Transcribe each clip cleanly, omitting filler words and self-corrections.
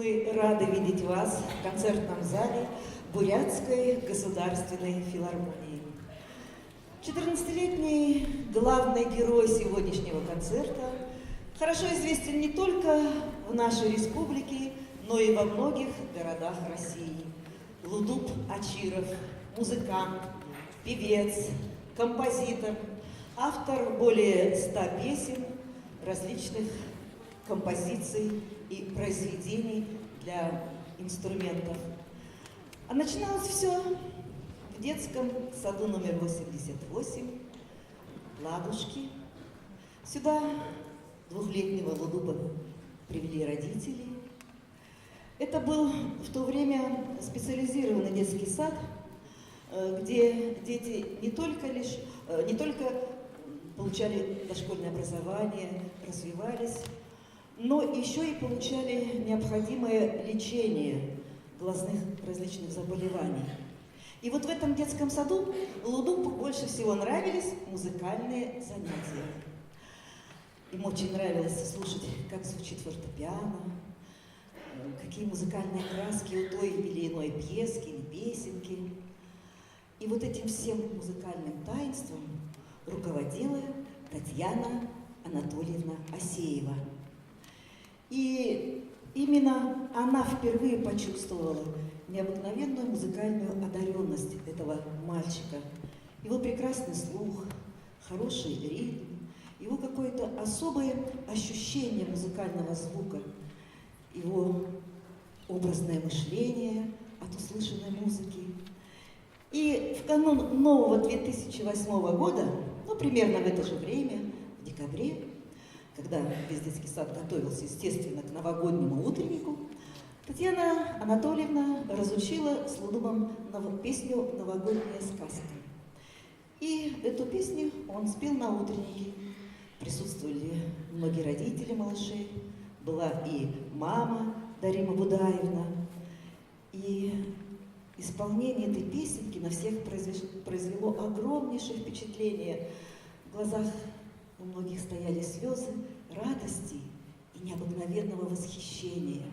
Мы рады видеть вас в концертном зале Бурятской государственной филармонии. 14-летний главный герой сегодняшнего концерта хорошо известен не только в нашей республике, но и во многих городах России. Лудуб Ачиров, музыкант, певец, композитор, автор более 100 песен, различных композиций и произведений для инструментов. А начиналось все в детском саду номер 88 «Ладушки». Сюда двухлетнего Лудуба привели родители. Это был в то время специализированный детский сад, где дети не только получали дошкольное образование, развивались, но еще и получали необходимое лечение глазных различных заболеваний. И вот в этом детском саду Лудубу больше всего нравились музыкальные занятия. Им очень нравилось слушать, как звучит фортепиано, какие музыкальные краски у той или иной пьески или песенки. И вот этим всем музыкальным таинством руководила Татьяна Анатольевна Асеева. И именно она впервые почувствовала необыкновенную музыкальную одаренность этого мальчика. Его прекрасный слух, хороший ритм, его какое-то особое ощущение музыкального звука, его образное мышление от услышанной музыки. И в канун нового 2008 года, примерно в это же время, в декабре, когда весь детский сад готовился, естественно, к новогоднему утреннику, Татьяна Анатольевна разучила с Лудубом песню «Новогодняя сказка». И эту песню он спел на утреннике. Присутствовали многие родители малышей, была и мама Дарима Будаевна. И исполнение этой песенки на всех произвело огромнейшее впечатление. В глазах у многих стояли слезы радости и необыкновенного восхищения.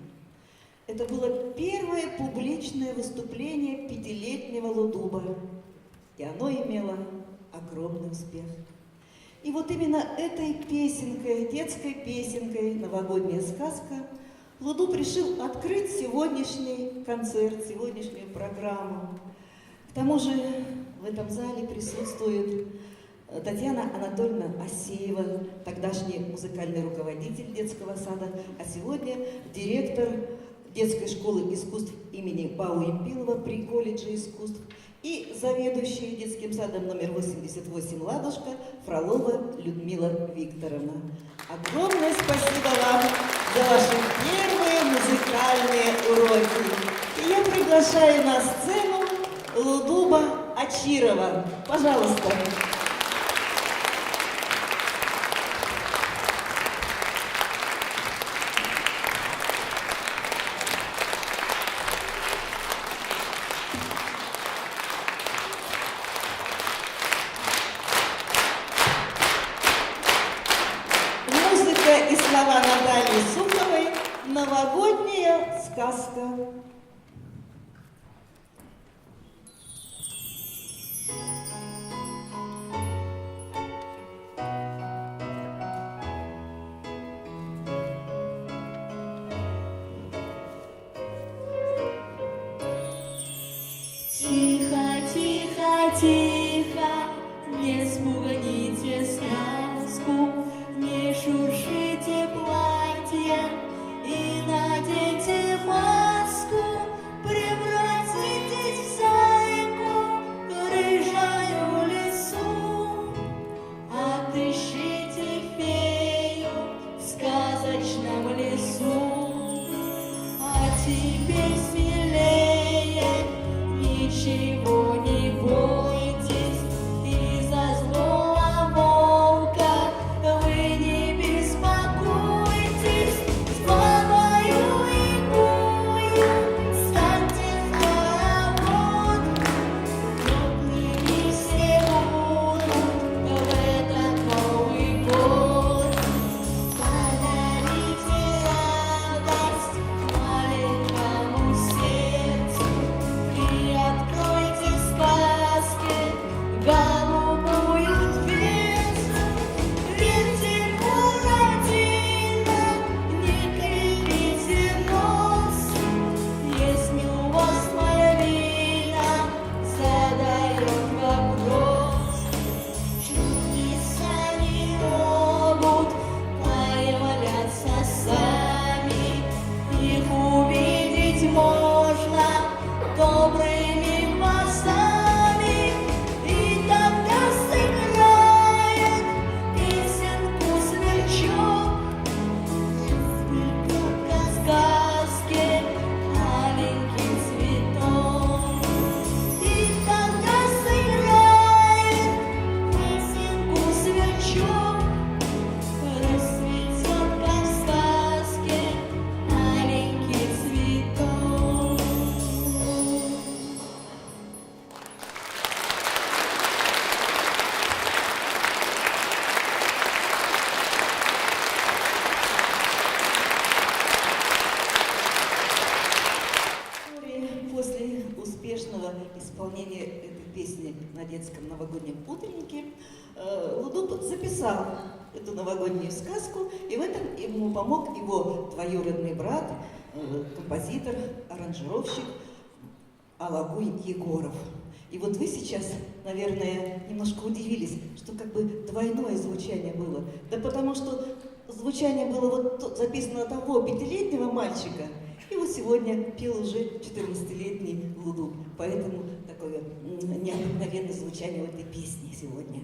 Это было первое публичное выступление 5-летнего Лудуба, и оно имело огромный успех. И вот именно этой песенкой, детской песенкой «Новогодняя сказка» Лудуб решил открыть сегодняшний концерт, сегодняшнюю программу. К тому же в этом зале присутствует Татьяна Анатольевна Асеева, тогдашний музыкальный руководитель детского сада, а сегодня директор детской школы искусств имени Бауимпилова при колледже искусств и заведующая детским садом номер 88 «Ладушка» Фролова Людмила Викторовна. Огромное спасибо вам за ваши первые музыкальные уроки. И я приглашаю на сцену Лудуба Ачирова. Пожалуйста. И слова Натальи Суховой «Новогодняя сказка». Тихо, тихо, тихо, не спугните сказку, не шуршите платья и наденьте маску, превратитесь в зайку в рыжаю лесу, отыщите фею в сказочном лесу, а теперь смелее, ничего не бойтесь, и за злого волка вы не беспокойтесь. С бабою и гую станьте в хоровод, теплыми все будут в этот Новый год. Подарите радость их увидеть можно добрыми глазами, и тогда сыграет песенку сверчок, как в сказке маленький цветок. И тогда сыграет песенку сверчок, расцветет, как в сказке маленький цветок. Вскоре после успешного исполнения этой песни на детском новогоднем утреннике Лудуб записал эту новогоднюю сказку, и в этом ему помог его двоюродный брат, композитор, аранжировщик Алагуй Егоров. И вот вы сейчас, наверное, немножко удивились, что как бы двойное звучание было. Да потому что звучание было вот записано того 5-летнего мальчика, и вот сегодня пел уже 14-летний Лудуб. Поэтому такое необыкновенное звучание в этой песне сегодня.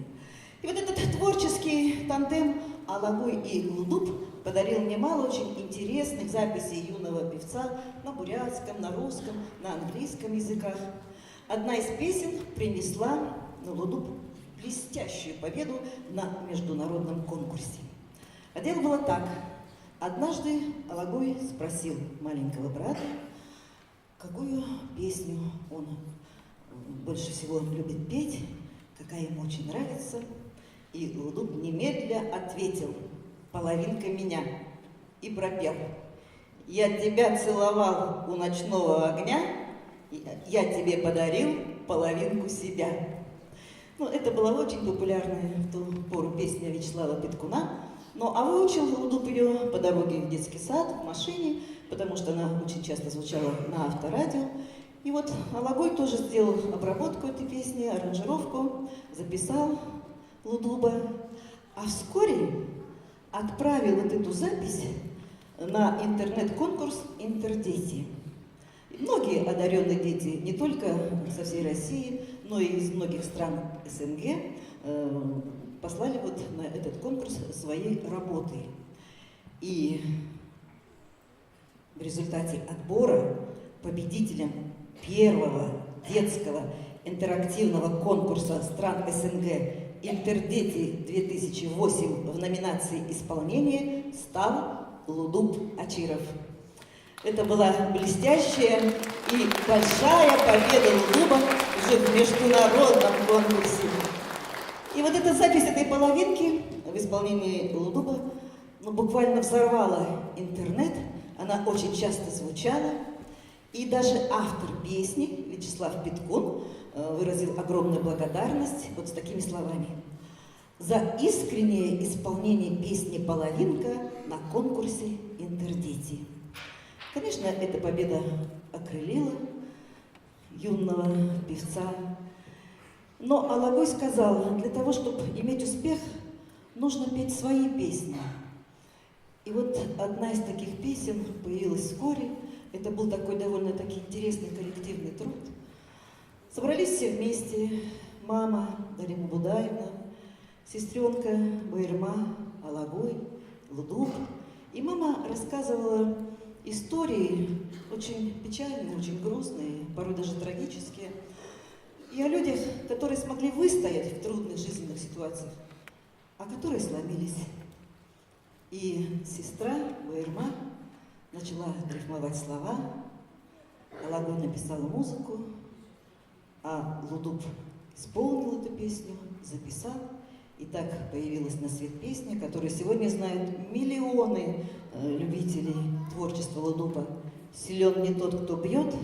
И вот этот творческий тандем Алагуй и Лудуб подарил немало очень интересных записей юного певца на бурятском, на русском, на английском языках. Одна из песен принесла Лудуб блестящую победу на международном конкурсе. А дело было так. Однажды Алагуй спросил маленького брата, какую песню он больше всего любит петь, какая ему очень нравится. И Лудуб немедля ответил: «Половинка меня», и пропел: «Я тебя целовал у ночного огня, я тебе подарил половинку себя». Ну, это была очень популярная в ту пору песня Вячеслава Петкуна. Ну, а выучил Лудуб ее по дороге в детский сад, в машине, потому что она очень часто звучала на авторадио. И вот Алагуй тоже сделал обработку этой песни, аранжировку, записал Лудуба, а вскоре отправил вот эту запись на интернет-конкурс «Интердети». И многие одаренные дети, не только со всей России, но и из многих стран СНГ, послали вот на этот конкурс свои работы. И в результате отбора победителем первого детского интерактивного конкурса стран СНГ «Интердети 2008» в номинации «Исполнение» стал Лудуб Ачиров. Это была блестящая и большая победа Лудуба уже в международном конкурсе. И вот эта запись этой половинки в исполнении Лудуба буквально взорвала интернет. Она очень часто звучала. И даже автор песни Вячеслав Петкун выразил огромную благодарность вот с такими словами: «За искреннее исполнение песни «Половинка» на конкурсе «Интердети». Конечно, эта победа окрылила юного певца. Но Алагуй сказал, для того, чтобы иметь успех, нужно петь свои песни. И вот одна из таких песен появилась вскоре. Это был такой довольно-таки интересный коллективный труд. Собрались все вместе: мама Дарима Будаевна, сестренка Байырма, Алагуй, Лудуб. И мама рассказывала истории очень печальные, очень грустные, порой даже трагические, и о людях, которые смогли выстоять в трудных жизненных ситуациях, а которые сломились. И сестра Байырма начала рифмовать слова, Алагуй написал музыку, а Лудуб исполнил эту песню, записал. И так появилась на свет песня, которую сегодня знают миллионы любителей творчества Лудуба. «Силен не тот, кто бьет,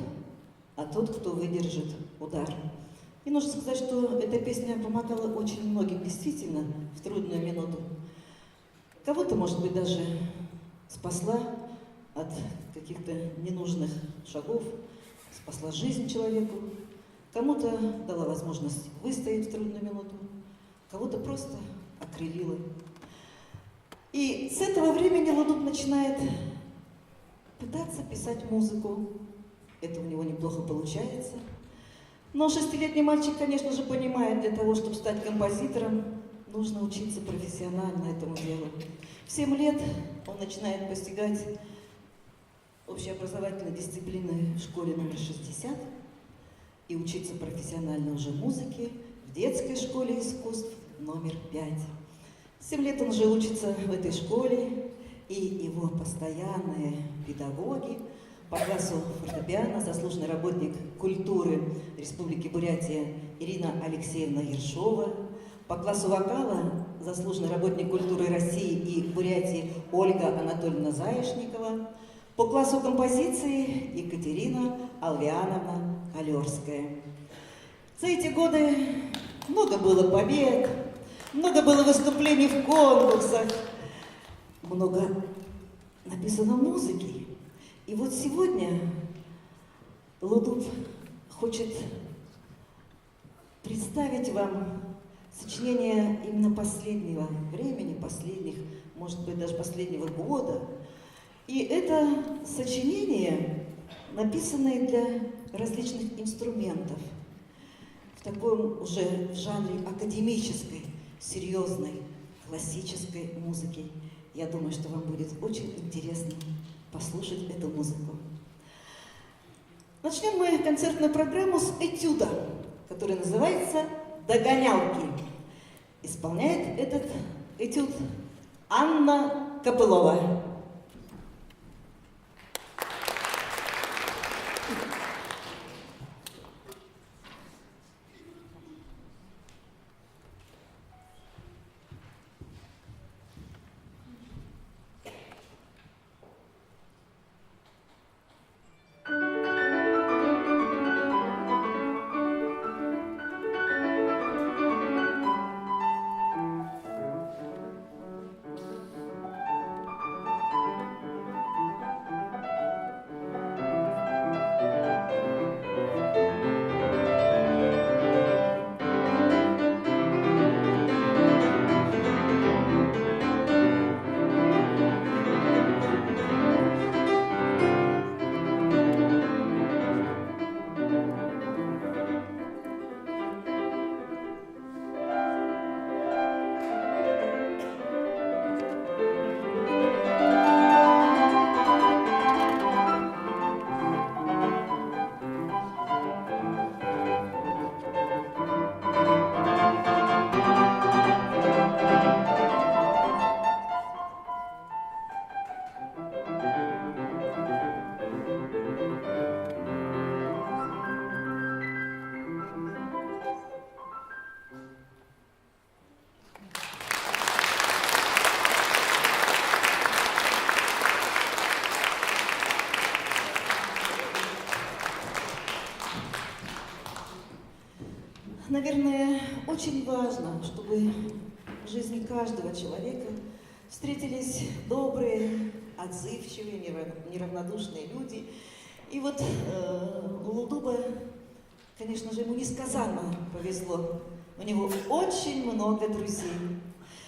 а тот, кто выдержит удар». И нужно сказать, что эта песня помогала очень многим действительно в трудную минуту. Кого-то, может быть, даже спасла от каких-то ненужных шагов, спасла жизнь человеку, кому-то дала возможность выстоять в трудную минуту, кого-то просто окрылила. И с этого времени Лудуб начинает пытаться писать музыку. Это у него неплохо получается. Но 6-летний мальчик, конечно же, понимает, для того, чтобы стать композитором, нужно учиться профессионально этому делу. В 7 лет он начинает постигать общеобразовательные дисциплины в школе номер 60 и учиться профессионально уже музыке в детской школе искусств номер 5. 7 лет он уже учится в этой школе, и его постоянные педагоги по классу фортепиано, заслуженный работник культуры Республики Бурятия Ирина Алексеевна Ершова, по классу вокала заслуженный работник культуры России и Бурятии Ольга Анатольевна Заешникова, по классу композиции Екатерина Алвиановна Алерская. За эти годы много было побед, много было выступлений в конкурсах, много написано музыки. И вот сегодня Лудуб хочет представить вам сочинение именно последнего времени, последних, может быть, даже последнего года. И это сочинение, написанное для различных инструментов, в таком уже в жанре академической, серьезной, классической музыки. Я думаю, что вам будет очень интересно послушать эту музыку. Начнем мы концертную программу с этюда, который называется «Догонялки». Исполняет этот этюд Анна Копылова. Наверное, очень важно, чтобы в жизни каждого человека встретились добрые, отзывчивые, неравнодушные люди. И вот Лудуба, конечно же, ему несказанно повезло. У него очень много друзей.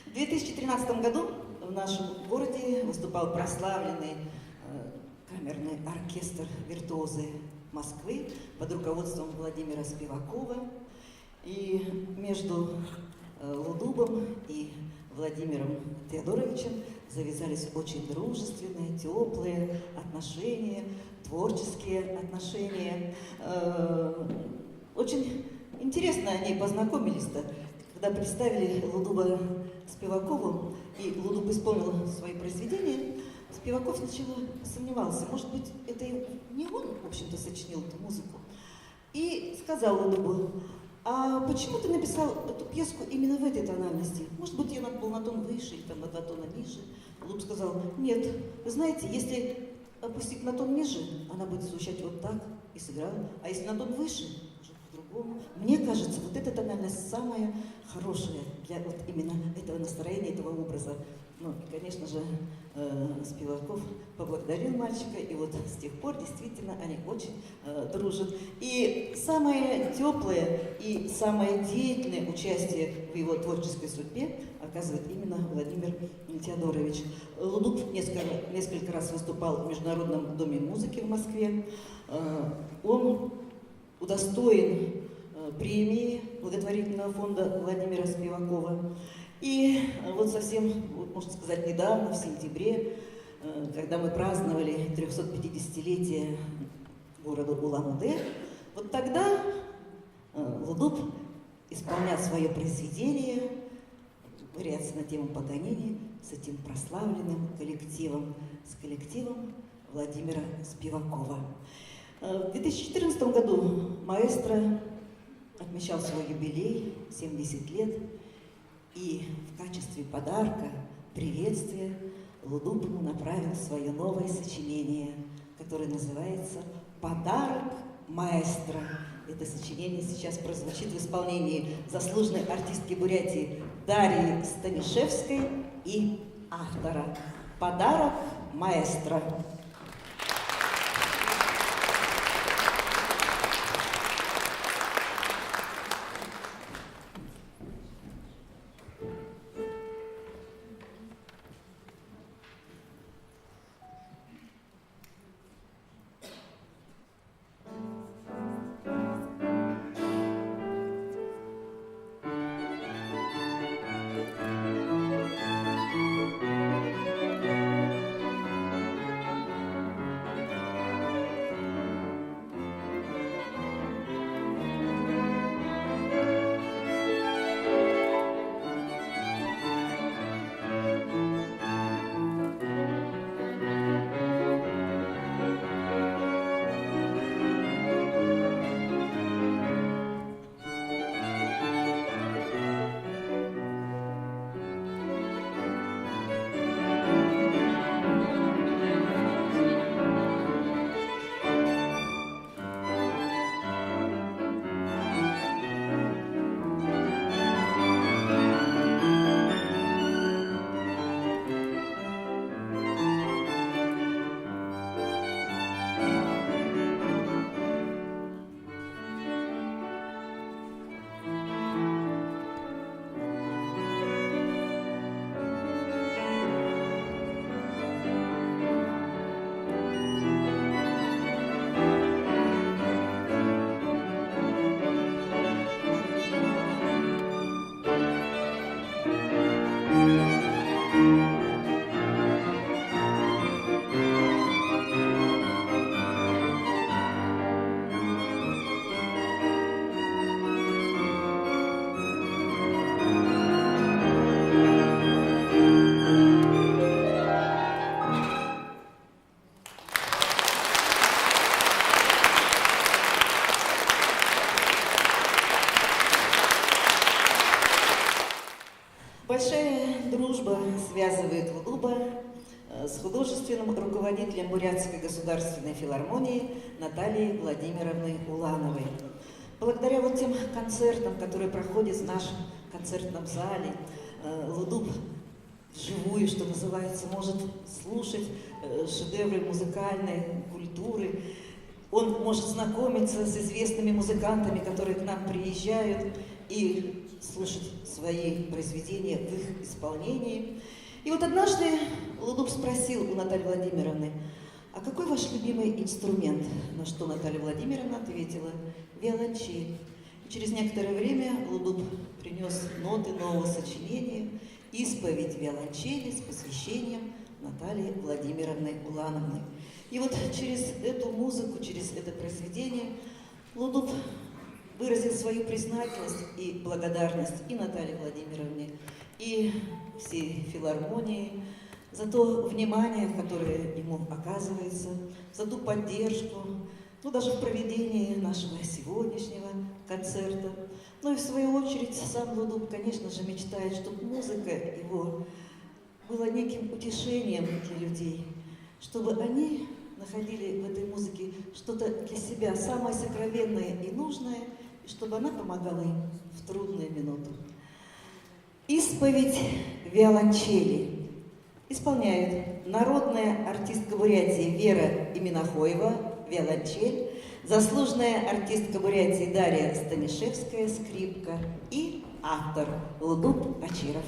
В 2013 году в нашем городе выступал прославленный камерный оркестр «Виртуозы Москвы» под руководством Владимира Спивакова. И между Лудубом и Владимиром Теодоровичем завязались очень дружественные, теплые отношения, творческие отношения. Очень интересно они познакомились-то, когда представили Лудуба Спивакову, и Лудуб исполнил свои произведения. Спиваков сначала сомневался, может быть, это не он, в общем-то, сочинил эту музыку. И сказал Лудубу: а почему ты написал эту пьеску именно в этой тональности? Может быть, ее надо было на тон выше или там, на 2 тона ниже? Лудуб сказал: нет, вы знаете, если опустить на тон ниже, она будет звучать вот так, и сыграл. А если на тон выше, уже по-другому. Мне кажется, вот эта тональность самая хорошая для вот именно этого настроения, этого образа. Ну, и, конечно же, Спиваков поблагодарил мальчика, и вот с тех пор действительно они очень дружат. И самое теплое и самое деятельное участие в его творческой судьбе оказывает именно Владимир Теодорович. Лудуп несколько раз выступал в Международном доме музыки в Москве. Он удостоен премии благотворительного фонда Владимира Спивакова. И вот совсем, можно сказать, недавно, в сентябре, когда мы праздновали 350-летие города Улан-Удэ, вот тогда Лудуп исполнял свое произведение, вариация на тему Паганини, с этим прославленным коллективом, с коллективом Владимира Спивакова. В 2014 году маэстро отмечал свой юбилей, 70 лет, и в качестве подарка, приветствия, Лудуп ему направил свое новое сочинение, которое называется «Подарок маэстро». Это сочинение сейчас прозвучит в исполнении заслуженной артистки Бурятии Дарьи Станишевской и автора. «Подарок маэстро». Большая дружба связывает Лудуба с художественным руководителем Бурятской государственной филармонии Натальей Владимировной Улановой. Благодаря вот тем концертам, которые проходят в нашем концертном зале, Лудуб вживую, что называется, может слушать шедевры музыкальной культуры. Он может знакомиться с известными музыкантами, которые к нам приезжают, и слушать свои произведения в их исполнении. И вот однажды Лудуп спросил у Натальи Владимировны: а какой ваш любимый инструмент? На что Наталья Владимировна ответила: виолончель. И через некоторое время Лудуп принес ноты нового сочинения «Исповедь виолончели» с посвящением Натальи Владимировны Улановны. И вот через эту музыку, через это произведение Лудуп выразил свою признательность и благодарность и Наталье Владимировне, и всей филармонии за то внимание, которое ему оказывается, за ту поддержку, ну, даже в проведении нашего сегодняшнего концерта. Ну и в свою очередь сам Лудуп, конечно же, мечтает, чтобы музыка его была неким утешением для людей, чтобы они находили в этой музыке что-то для себя самое сокровенное и нужное, и чтобы она помогала им в трудные минуты. Исповедь виолончели. Исполняют народная артистка Бурятии Вера Именохоева, виолончель, заслуженная артистка Бурятии Дарья Станишевская, скрипка и автор Лудуб Ачиров.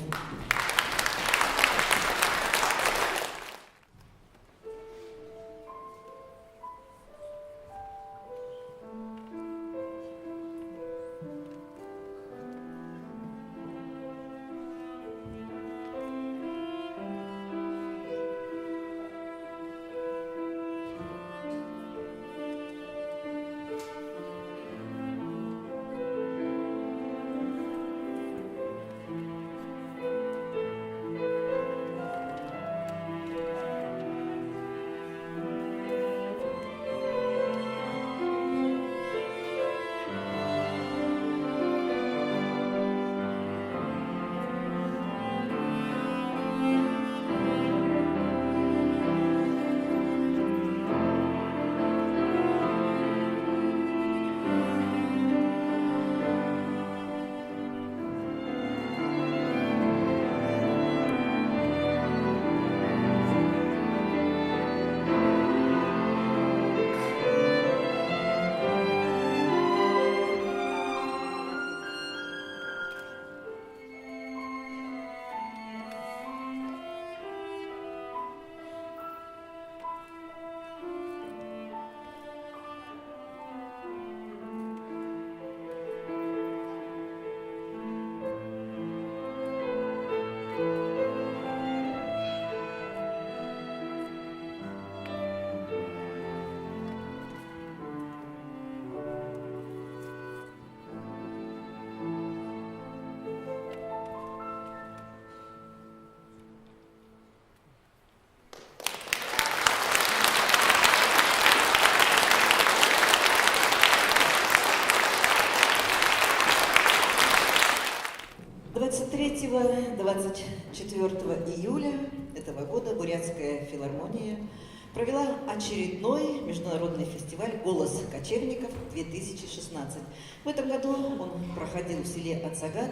Третьего 24 июля этого года Бурятская филармония провела очередной международный фестиваль «Голос кочевников-2016». В этом году он проходил в селе Ацагат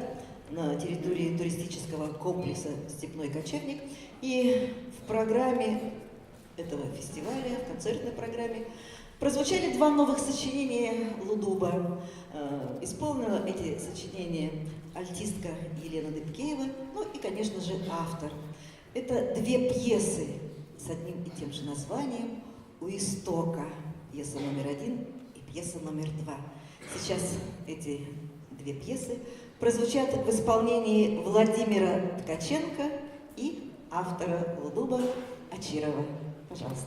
на территории туристического комплекса «Степной кочевник». И в программе этого фестиваля, в концертной программе, прозвучали два новых сочинения Лудуба. Исполнила эти сочинения альтистка Елена Дыбкеева, ну и, конечно же, автор. Это две пьесы с одним и тем же названием «У истока», пьеса номер 1 и пьеса номер 2. Сейчас эти две пьесы прозвучат в исполнении Владимира Ткаченко и автора Лудуба Ачирова. Пожалуйста.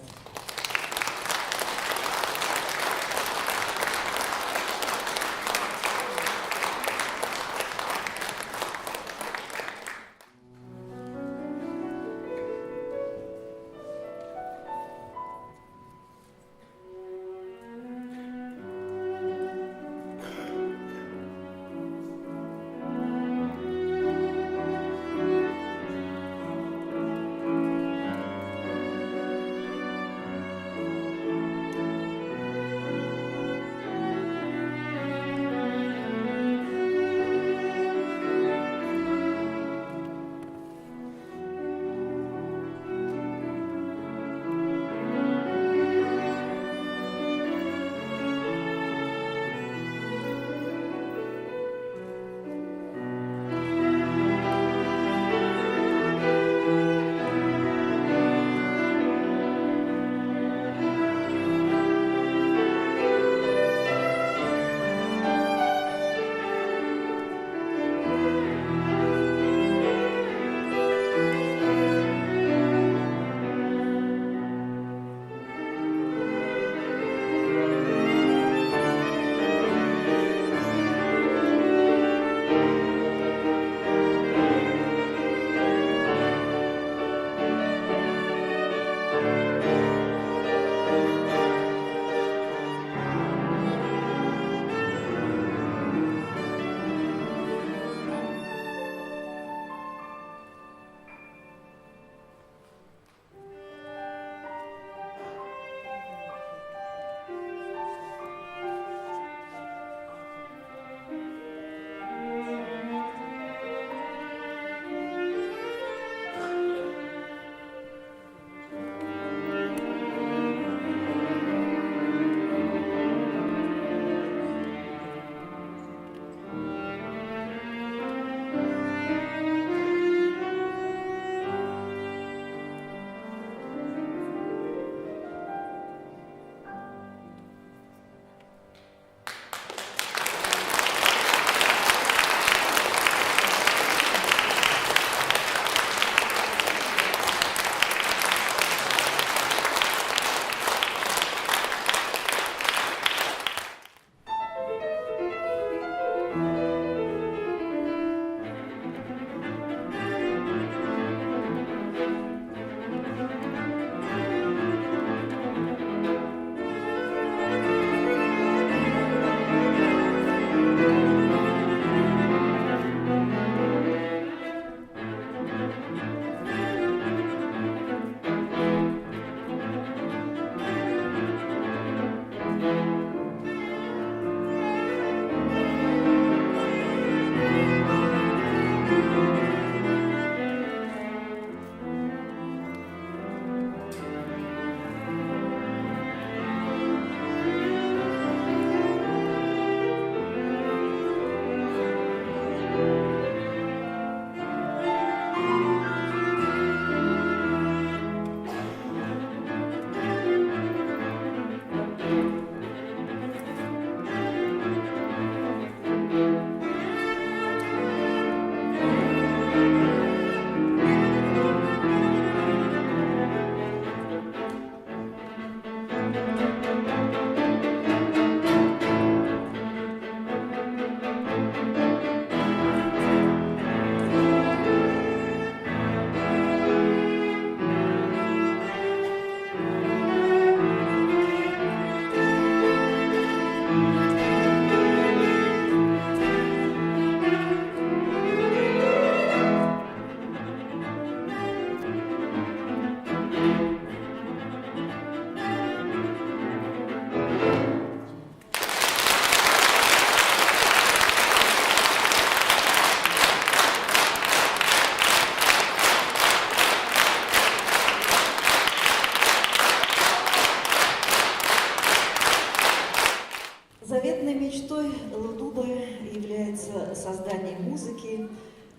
Заветной мечтой Лудуба является создание музыки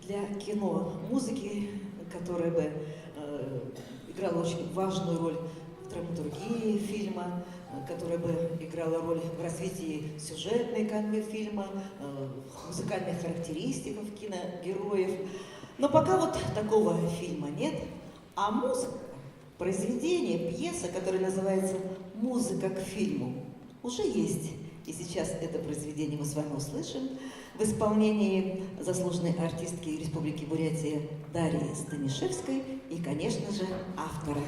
для кино. Музыки, которая бы играла очень важную роль в драматургии фильма, которая бы играла роль в развитии сюжетной канвы фильма, музыкальных характеристиках киногероев. Но пока вот такого фильма нет, а музыка, произведение, пьеса, которая называется «Музыка к фильму», уже есть. И сейчас это произведение мы с вами услышим в исполнении заслуженной артистки Республики Бурятия Дарьи Станишевской и, конечно же, автора.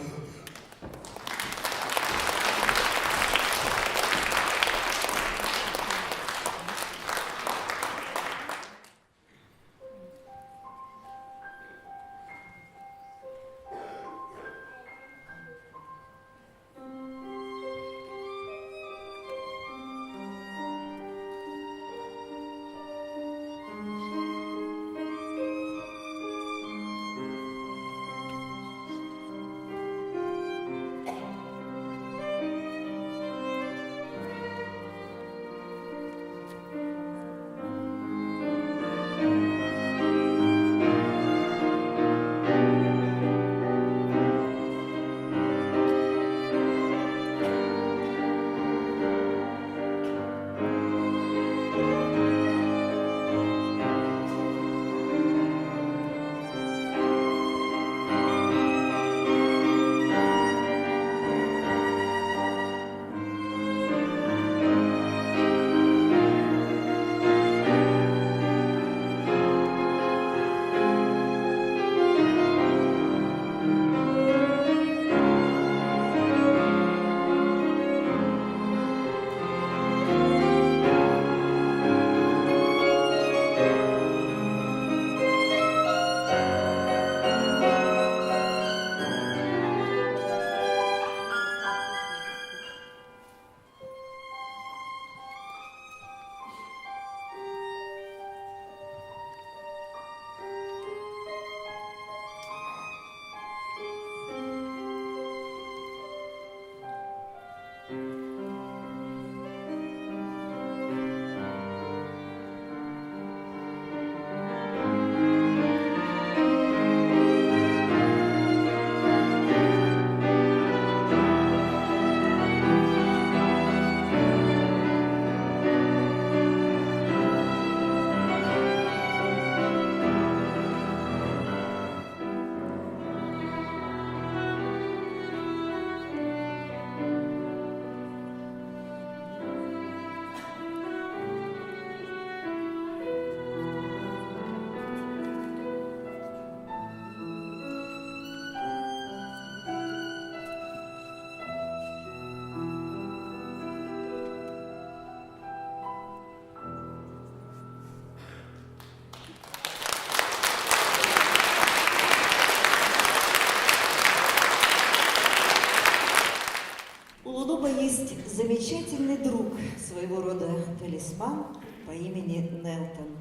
У Лудуба есть замечательный друг, своего рода талисман по имени Нелтон.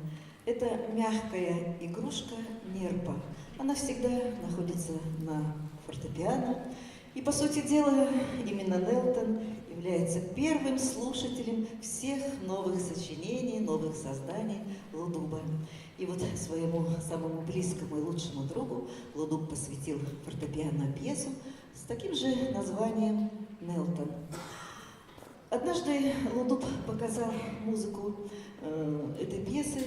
Это мягкая игрушка нерпа. Она всегда находится на фортепиано. И, по сути дела, именно Нелтон является первым слушателем всех новых сочинений, новых созданий Лудуба. И вот своему самому близкому и лучшему другу Лудуб посвятил фортепианную пьесу с таким же названием «Нелтон». Однажды Лудуб показал музыку этой пьесы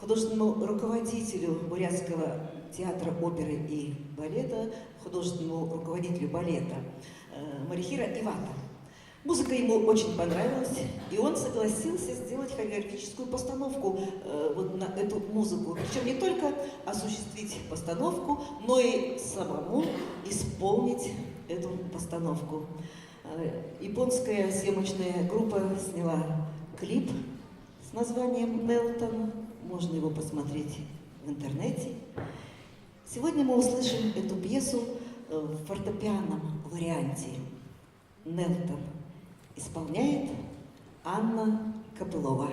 художественному руководителю Бурятского театра оперы и балета, художественному руководителю балета Марихира Ивата. Музыка ему очень понравилась, и он согласился сделать хореографическую постановку вот на эту музыку. Причем не только осуществить постановку, но и самому исполнить эту постановку. Японская съемочная группа сняла клип с названием «Нелтон». Можно его посмотреть в интернете. Сегодня мы услышим эту пьесу в фортепианном варианте. «Нелтон» исполняет Анна Копылова.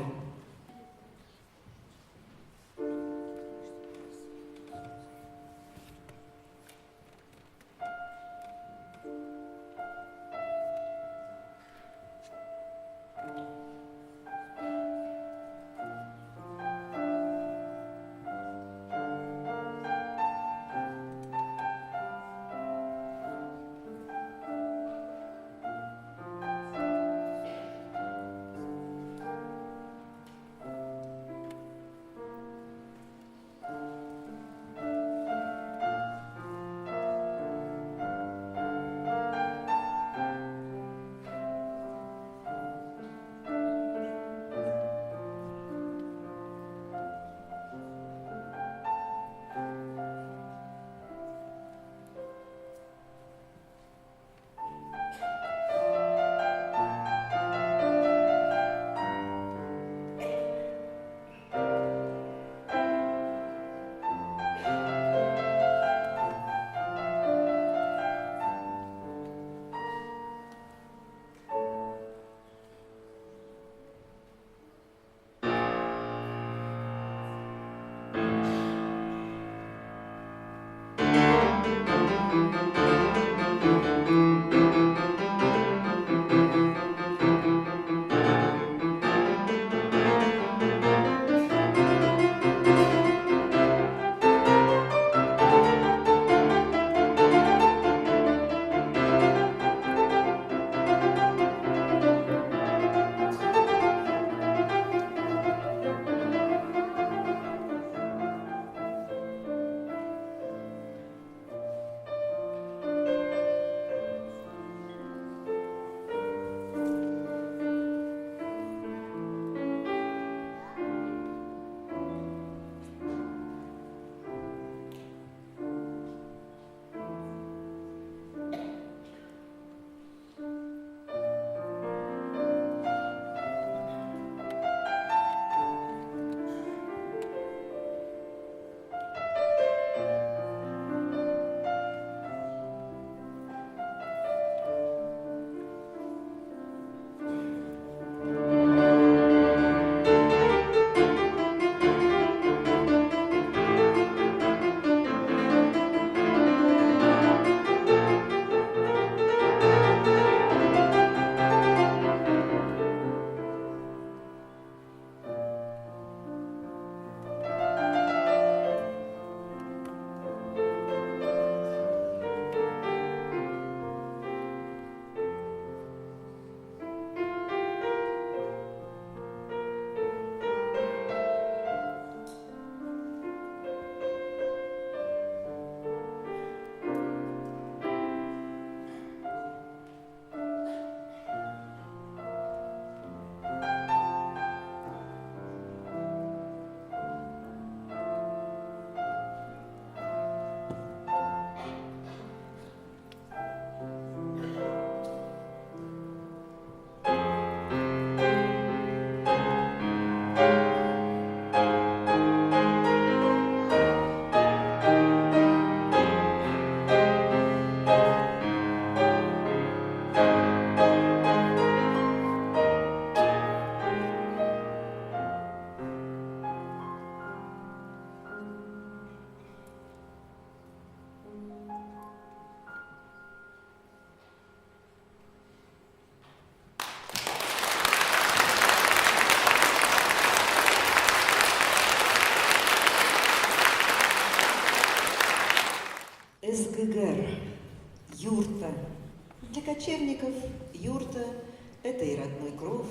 Кочевников, юрта – это и родной кров,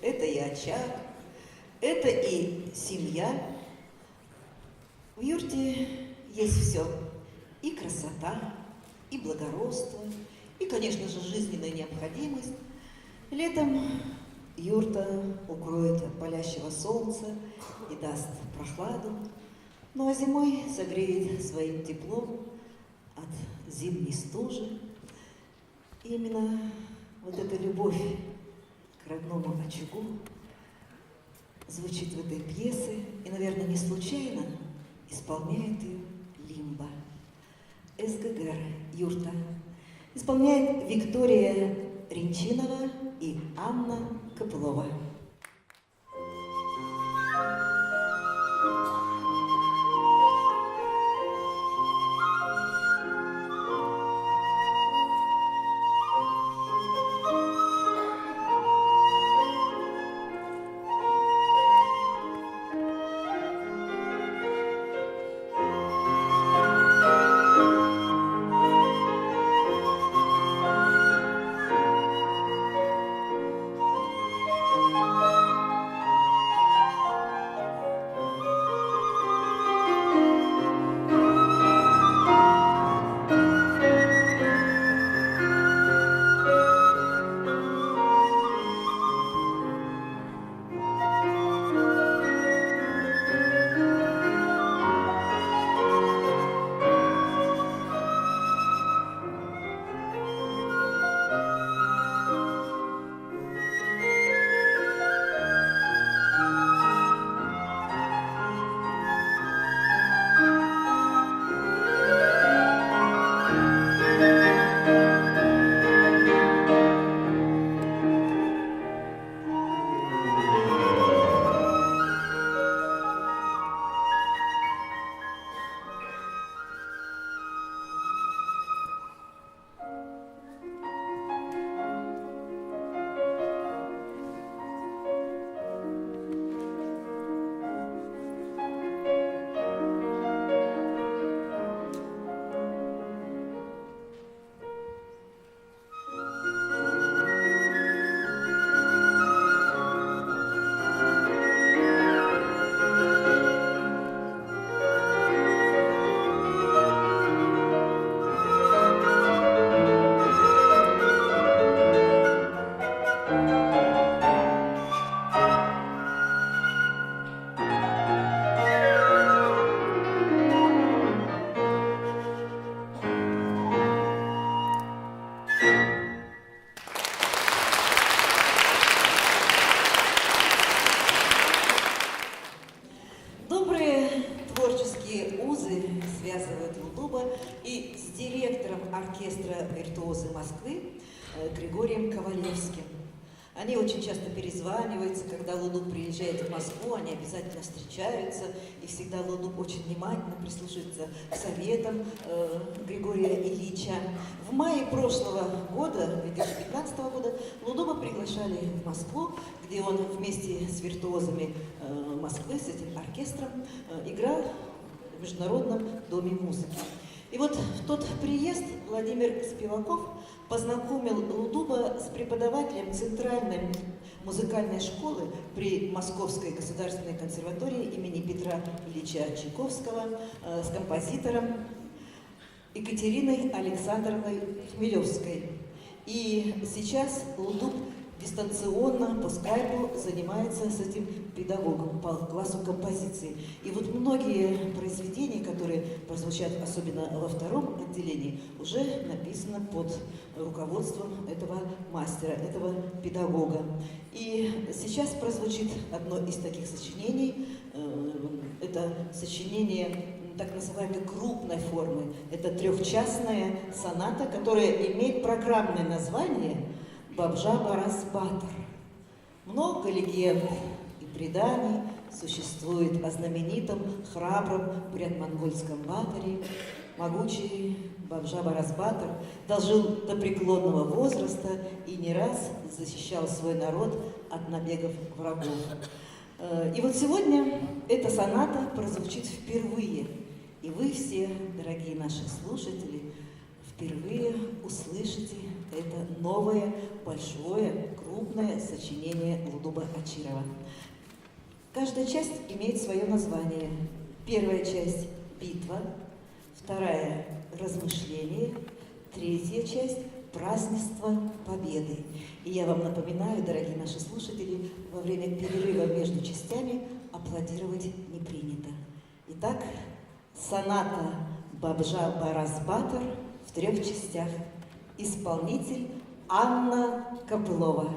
это и очаг, это и семья. В юрте есть все – и красота, и благородство, и, конечно же, жизненная необходимость. Летом юрта укроет от палящего солнца и даст прохладу, ну а зимой согреет своим теплом от зимней стужи. И именно вот эта любовь к родному очагу звучит в этой пьесе, и, наверное, не случайно исполняет ее Лимба. СГГР «Юрта» исполняет Виктория Ринчинова и Анна Копылова. Связывает Лудуба и с директором оркестра «Виртуозы Москвы» Григорием Ковалевским. Они очень часто перезваниваются, когда Лудуб приезжает в Москву, они обязательно встречаются, и всегда Лудуб очень внимательно прислушивается к советам Григория Ильича. В мае прошлого года, 2015 года, Лудуба приглашали в Москву, где он вместе с виртуозами Москвы, с этим оркестром, играл в Международном доме музыки. И вот в тот приезд Владимир Спиваков познакомил Лудуба с преподавателем Центральной музыкальной школы при Московской государственной консерватории имени Петра Ильича Чайковского, с композитором Екатериной Александровной Хмелевской. И сейчас Лудуб дистанционно по скайпу занимается с этим педагогом по классу композиции. И вот многие произведения, которые прозвучат особенно во втором отделении, уже написаны под руководством этого мастера, этого педагога. И сейчас прозвучит одно из таких сочинений. Это сочинение так называемой крупной формы. Это трехчастная соната, которая имеет программное название «Бабжа-Барас Батор». Много легенд и преданий существует о знаменитом, храбром бурят-монгольском баторе. Могучий Бабжа-Барас Батор дожил до преклонного возраста и не раз защищал свой народ от набегов врагов. И вот сегодня эта соната прозвучит впервые. И вы все, дорогие наши слушатели, впервые услышите это новое, большое, крупное сочинение Лудуба Ачирова. Каждая часть имеет свое название. Первая часть – «Битва», вторая – «Размышление», третья часть – «Празднество Победы». И я вам напоминаю, дорогие наши слушатели, во время перерыва между частями аплодировать не принято. Итак, соната Бабжа Барас Батор в 3 частях. Исполнитель Анна Копылова.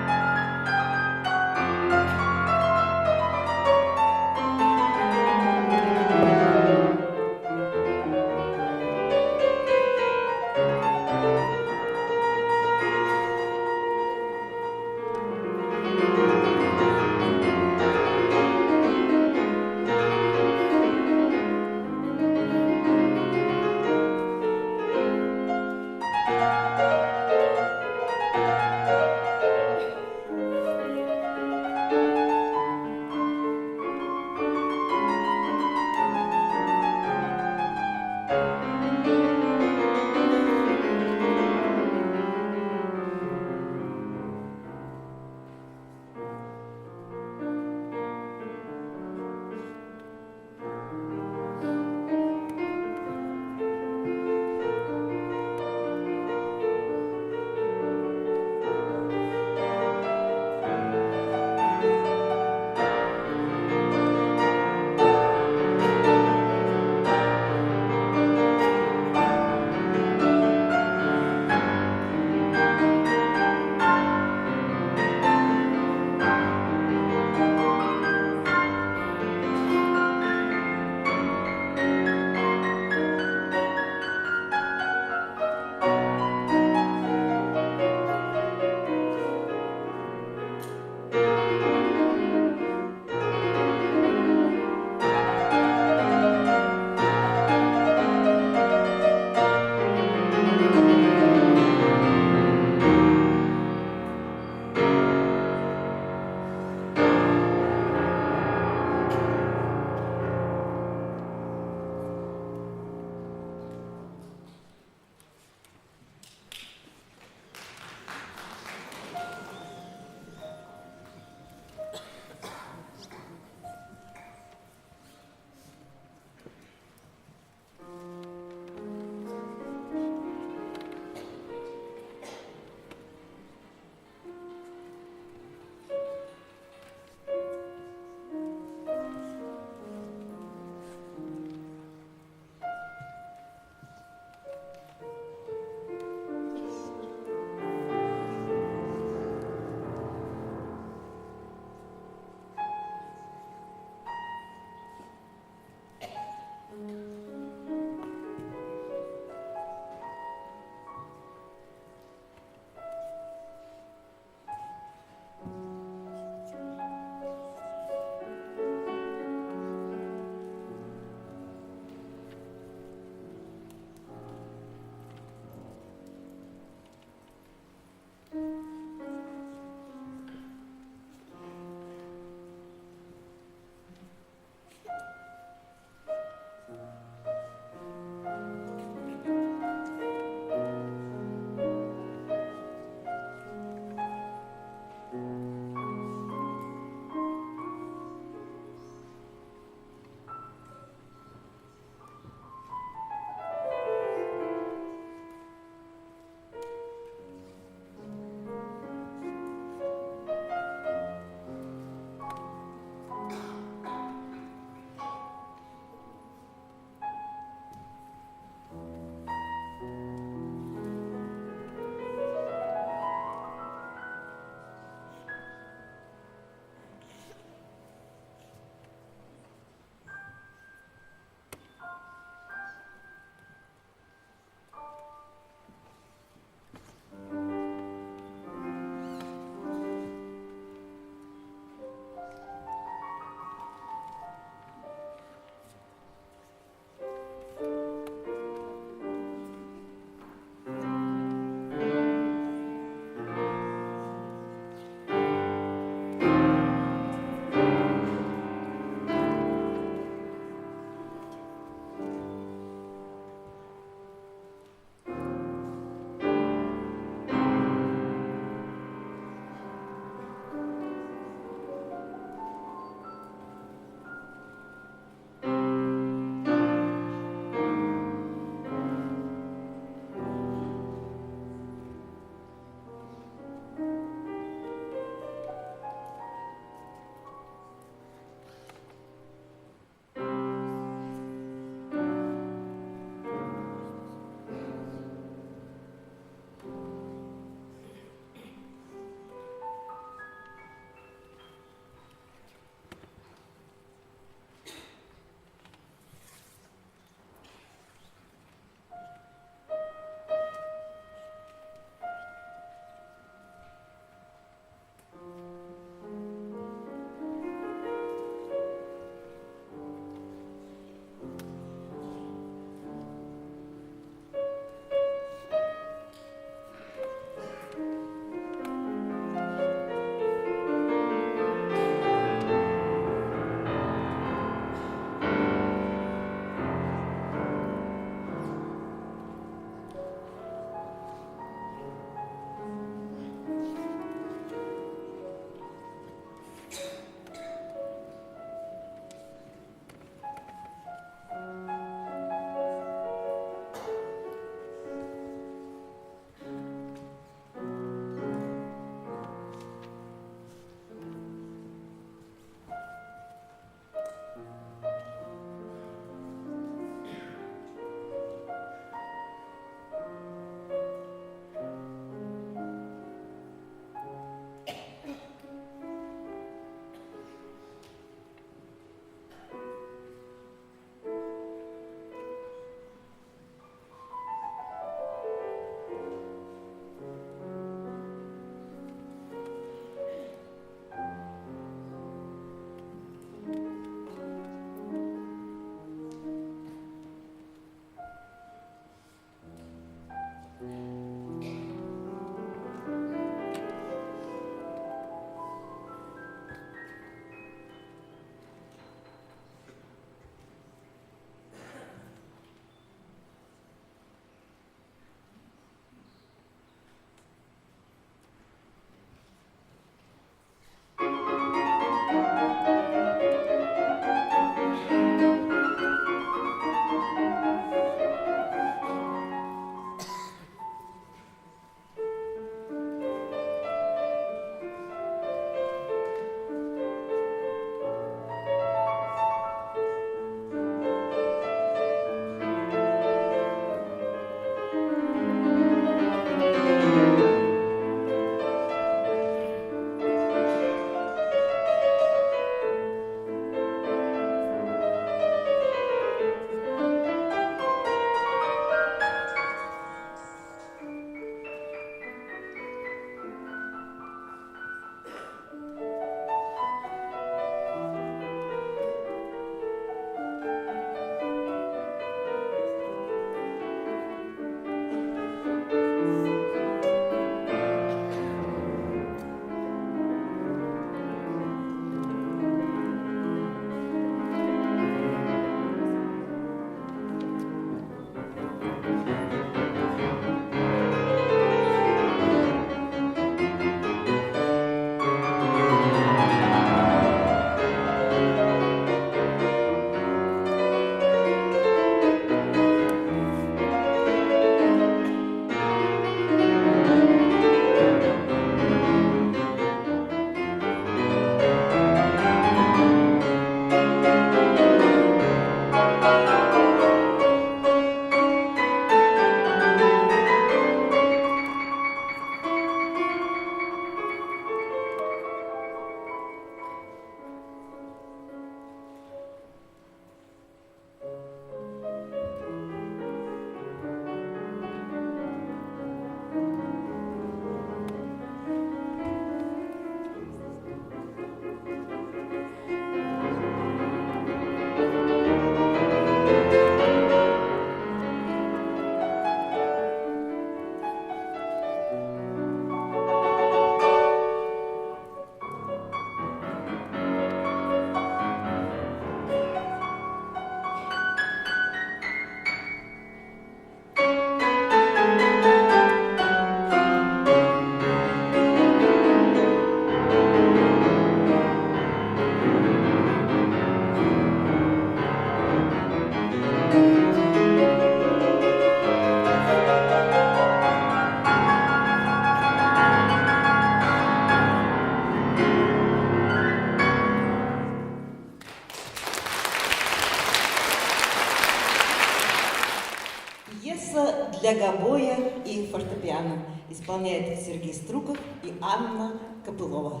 для гобоя и фортепиано. Исполняет Сергей Струков и Анна Копылова.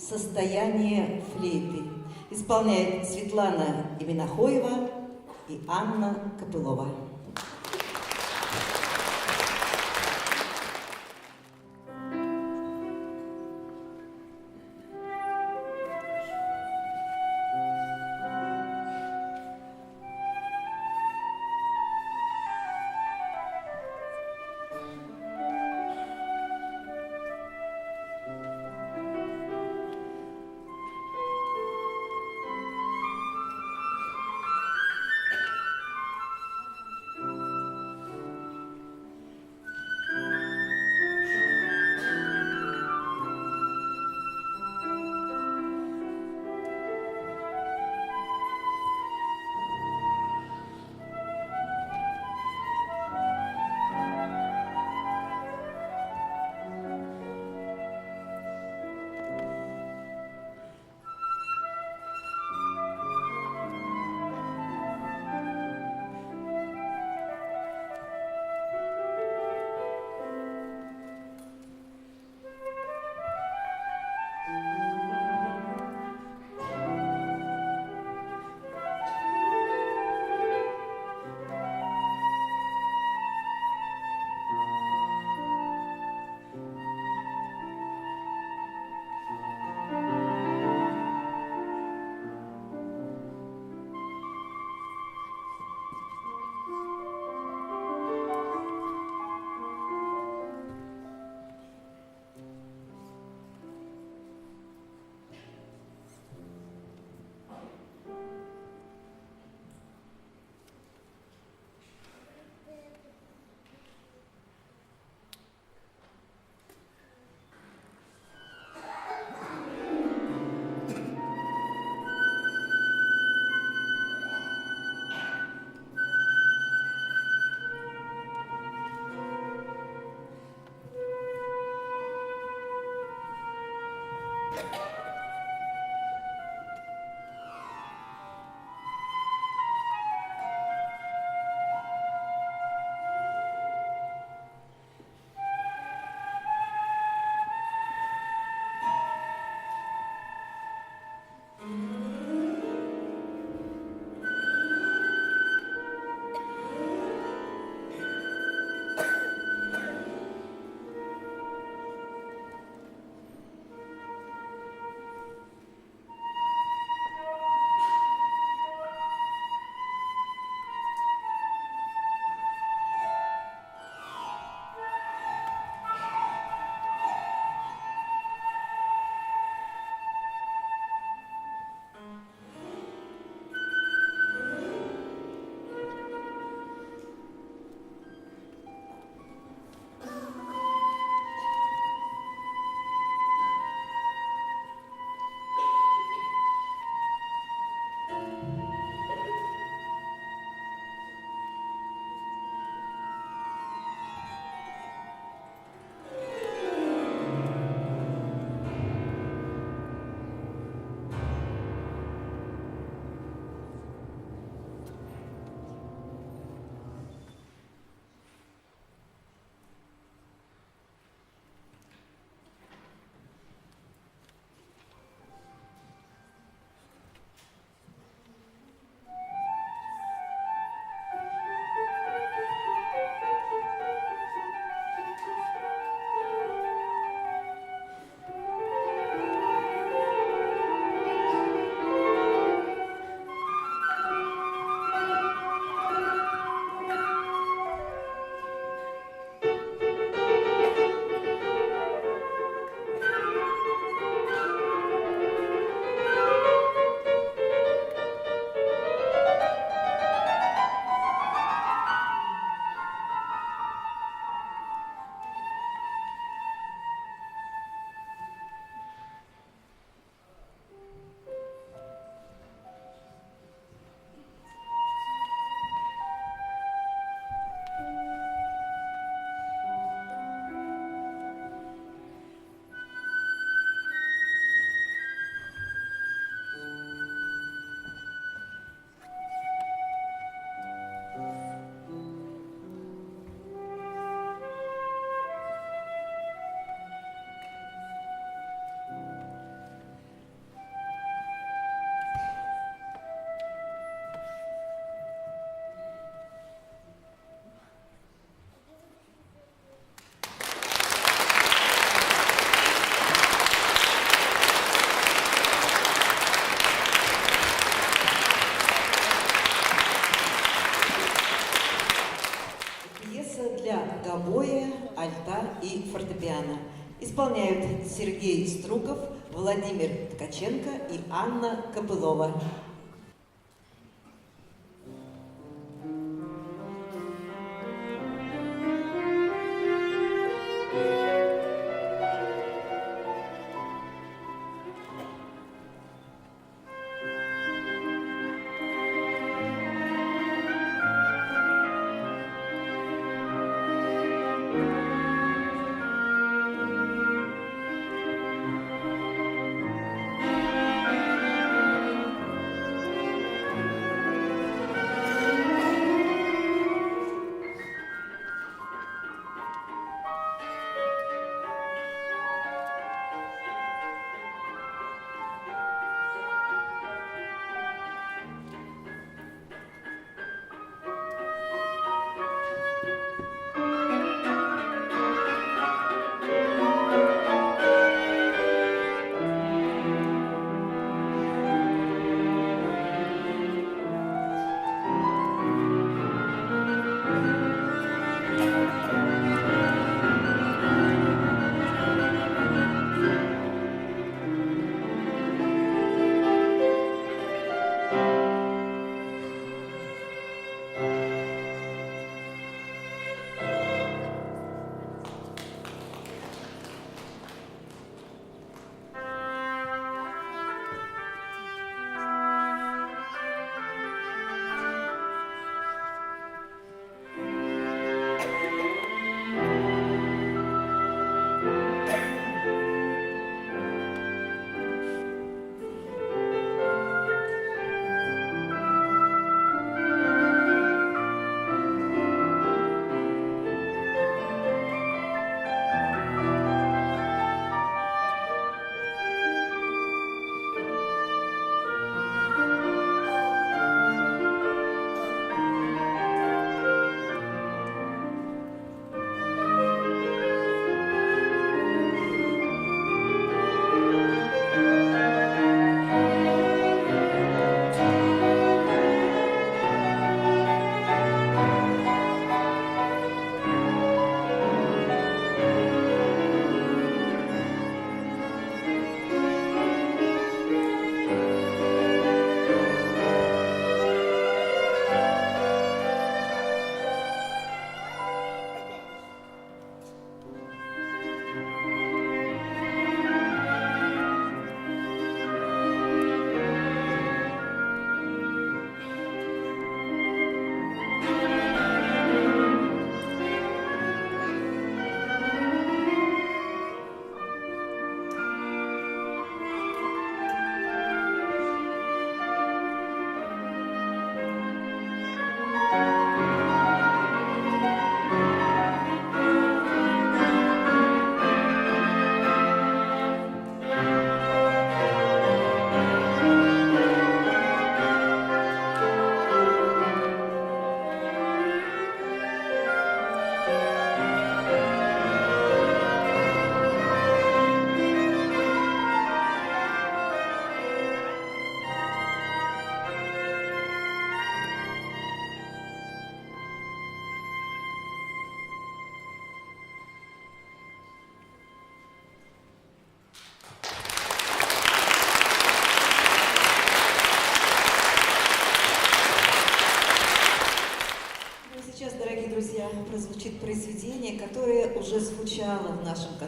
Состояние флейты. Исполняет Светлана Именахоева и Анна Копылова. гобоя, альта и фортепиано. Исполняют Сергей Струков, Владимир Ткаченко и Анна Копылова.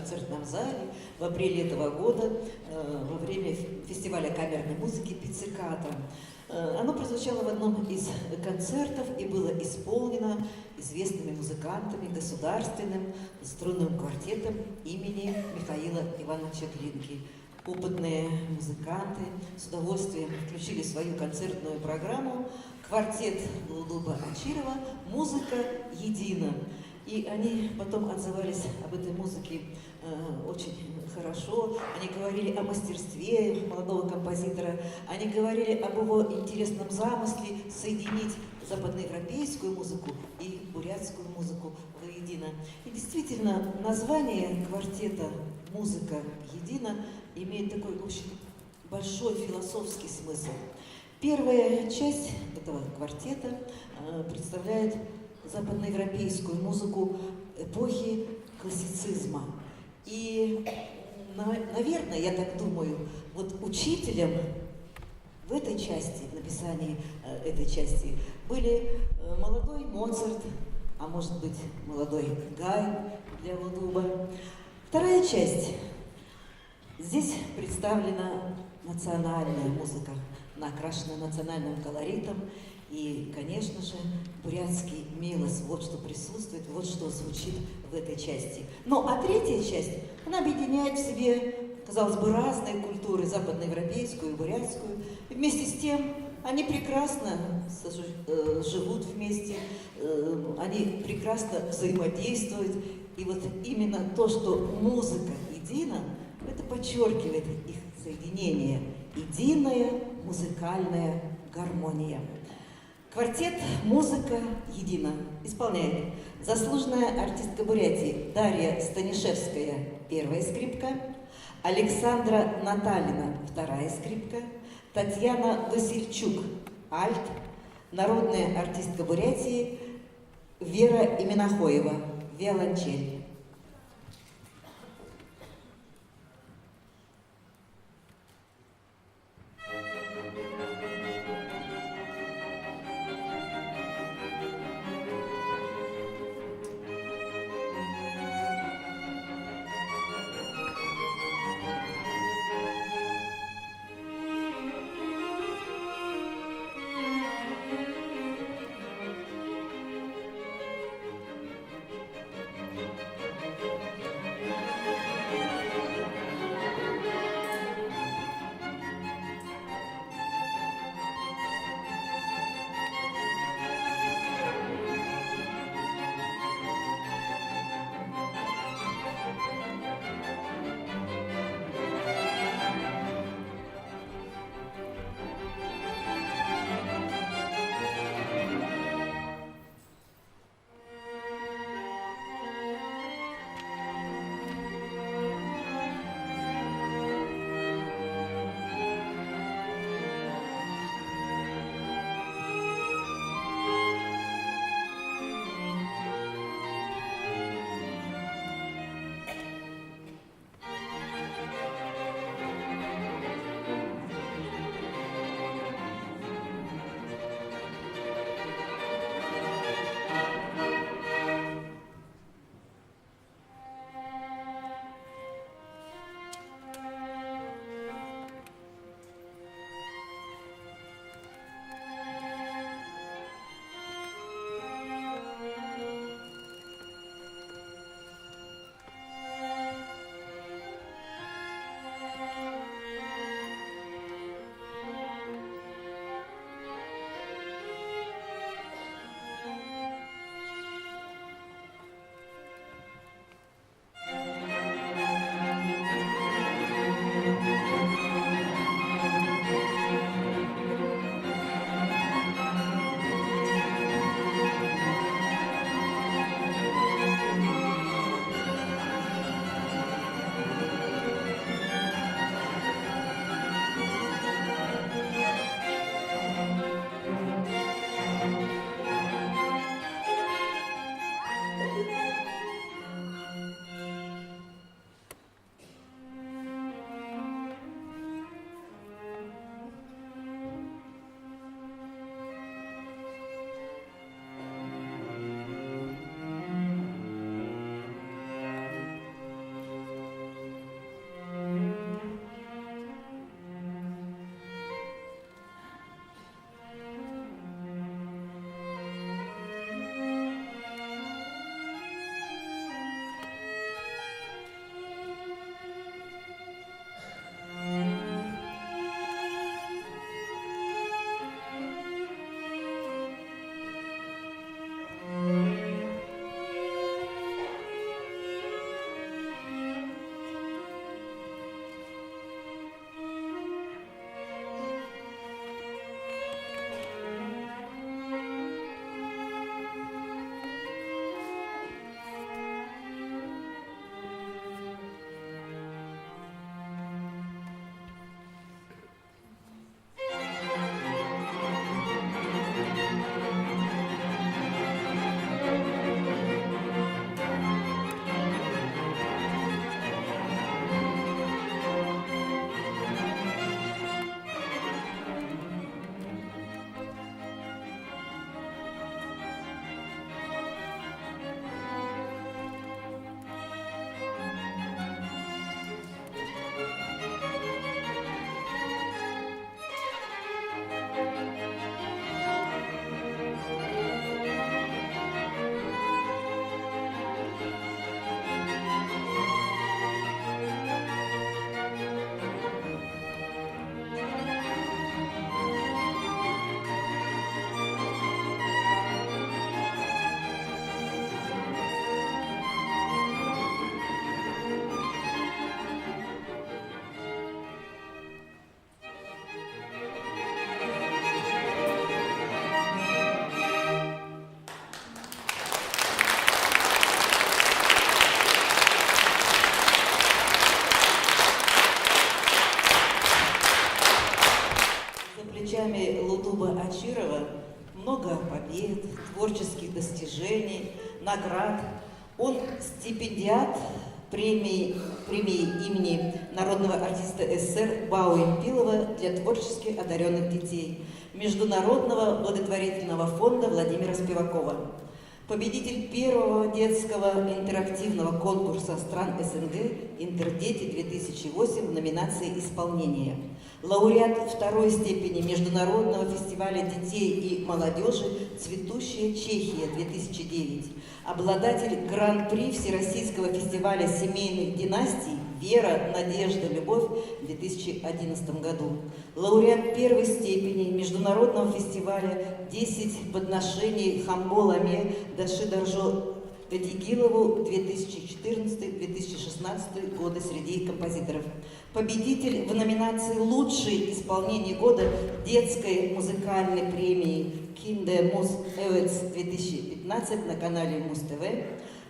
концертном зале в апреле этого года во время фестиваля камерной музыки «Пицциката». Оно прозвучало в одном из концертов и было исполнено известными музыкантами, государственным струнным квартетом имени Михаила Ивановича Глинки. Опытные музыканты с удовольствием включили в свою концертную программу квартет Лулуба Ачирова «Музыка едина». И они потом отзывались об этой музыке очень хорошо. Они говорили о мастерстве молодого композитора, они говорили об его интересном замысле соединить западноевропейскую музыку и бурятскую музыку воедино. И действительно, название квартета «Музыка едина» имеет такой очень большой философский смысл. Первая часть этого квартета представляет западноевропейскую музыку эпохи классицизма. И, наверное, я так думаю, вот учителем в этой части, в написании этой части, были молодой Моцарт, а может быть, молодой Гай для Лулуба. Вторая часть. Здесь представлена национальная музыка, окрашена национальным колоритом. И, конечно же, бурятский мелос, вот что присутствует, вот что звучит в этой части. Ну, а третья часть, она объединяет в себе, казалось бы, разные культуры, западноевропейскую и бурятскую. И вместе с тем они прекрасно живут вместе, они прекрасно взаимодействуют. И вот именно то, что музыка едина, это подчеркивает их соединение. Единая музыкальная гармония. Квартет «Музыка едина» исполняет заслуженная артистка Бурятии Дарья Станишевская, первая скрипка, Александра Наталина, вторая скрипка, Татьяна Васильчук, альт, народная артистка Бурятии Вера Именахоева, виолончель. много побед, творческих достижений, наград. Он стипендиат премии имени народного артиста СССР Бауэнпилова для творчески одаренных детей Международного благотворительного фонда Владимира Спивакова. Победитель первого детского интерактивного конкурса стран СНГ «Интердети-2008» в номинации «Исполнение». Лауреат второй степени Международного фестиваля детей и молодежи «Цветущая Чехия-2009». Обладатель гран-при Всероссийского фестиваля семейных династий «Вера, Надежда, Любовь» в 2011 году. Лауреат первой степени Международного фестиваля «10 подношений Хамболаме Дашидаржо Гатигилову 2014-2016 годы среди композиторов. Победитель в номинации «Лучшее исполнение года» детской музыкальной премии Kinder Mus Awards 2015 на канале Муз-ТВ.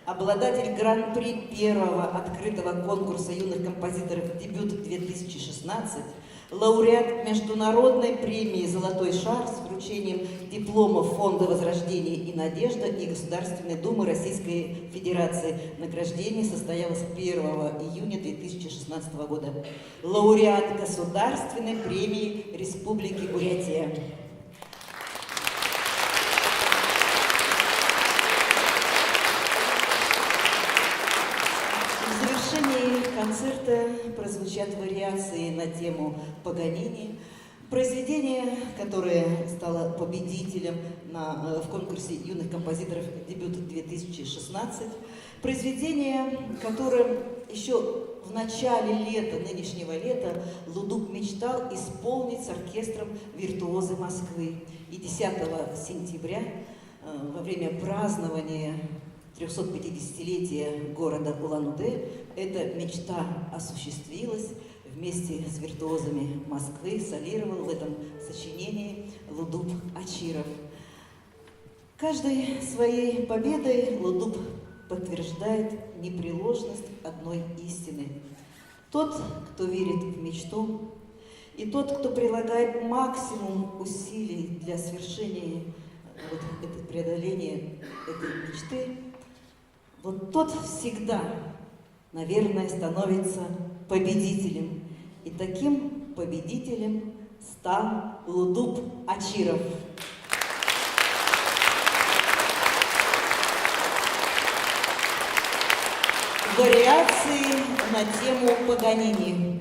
Обладатель гран-при первого открытого конкурса юных композиторов «Дебют 2016», лауреат международной премии «Золотой шар» с вручением дипломов Фонда Возрождения и Надежда и Государственной Думы Российской Федерации. Награждение состоялось 1 июня 2016 года. Лауреат Государственной премии Республики Бурятия. В завершении концерта прозвучат вариации на тему Паганини. Произведение, которое стало победителем в конкурсе юных композиторов «Дебют-2016». Произведение, которым еще в начале нынешнего лета Лудук мечтал исполнить с оркестром «Виртуозы Москвы». И 10 сентября во время празднования 350-летия города Улан-Удэ эта мечта осуществилась. Вместе с виртуозами Москвы солировал в этом сочинении Лудуб Ачиров. Каждой своей победой Лудуб подтверждает непреложность одной истины. Тот, кто верит в мечту, и тот, кто прилагает максимум усилий для свершения преодоления этой мечты, вот тот всегда, наверное, становится победителем. И таким победителем стал Лудуб Ачиров. Вариации на тему Паганини.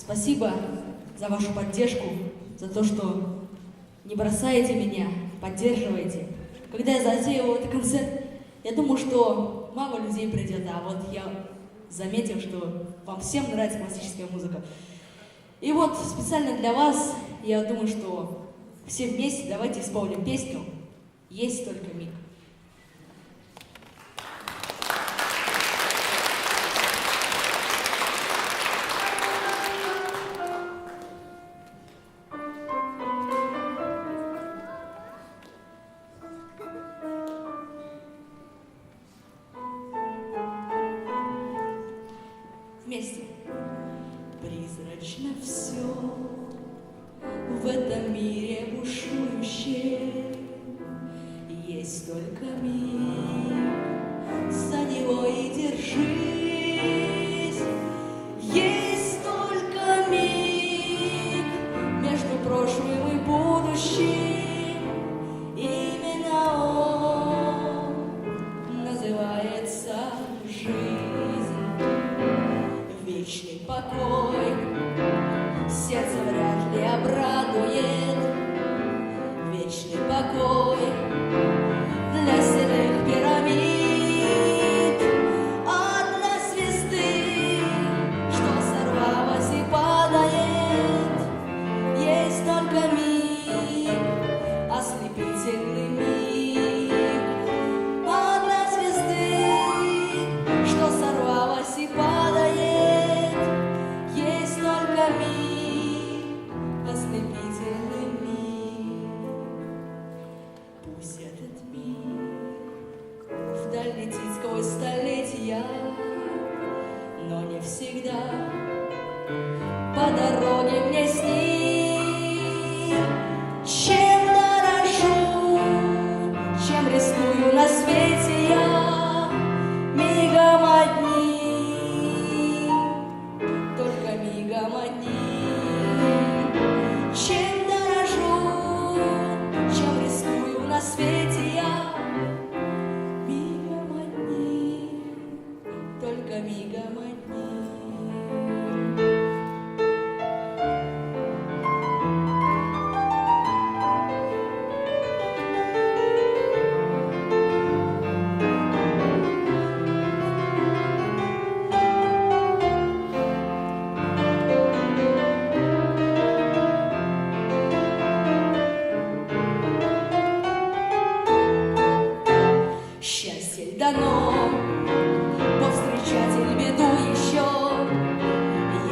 Спасибо за вашу поддержку, за то, что не бросаете меня, поддерживаете. Когда я затеял этот концерт, я думал, что мало людей придет, а вот я заметил, что вам всем нравится классическая музыка. И вот специально для вас, я думаю, что все вместе давайте исполним песню «Есть только миг». Вместе. Призрачно все в этом мире бушующем, есть только миг, за него и держись. Есть только миг между прошлым и будущим, именно он называется жизнь. Вечный покой сердце вряд ли обрадует, вечный покой для седых пирамид. Одна звезды, что сорвалась и падает, есть только миг, ослепительный миг. Одна звезды, что сорвалась и падает, есть только миг, ослепительный миг. Пусть этот миг вдаль летит сквозь столетия, но не всегда по дороге мне с ним. Чем дорожу, чем рискую на свете я, мигом одним, только мигом одним. Чем дорожу, чем рискую на свете я, мигом одним, только мигом одним. Счастье дано повстречать и беду еще,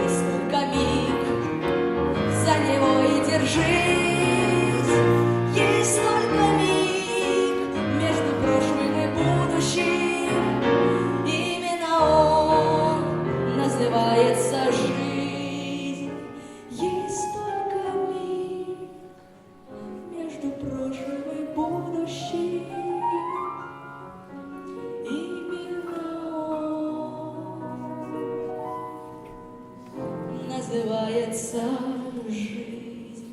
есть только миг, за него и держись. Есть только миг между прошлым и будущим, именно он называется жизнь. Есть только миг между прошлым и будущим, называется жизнь.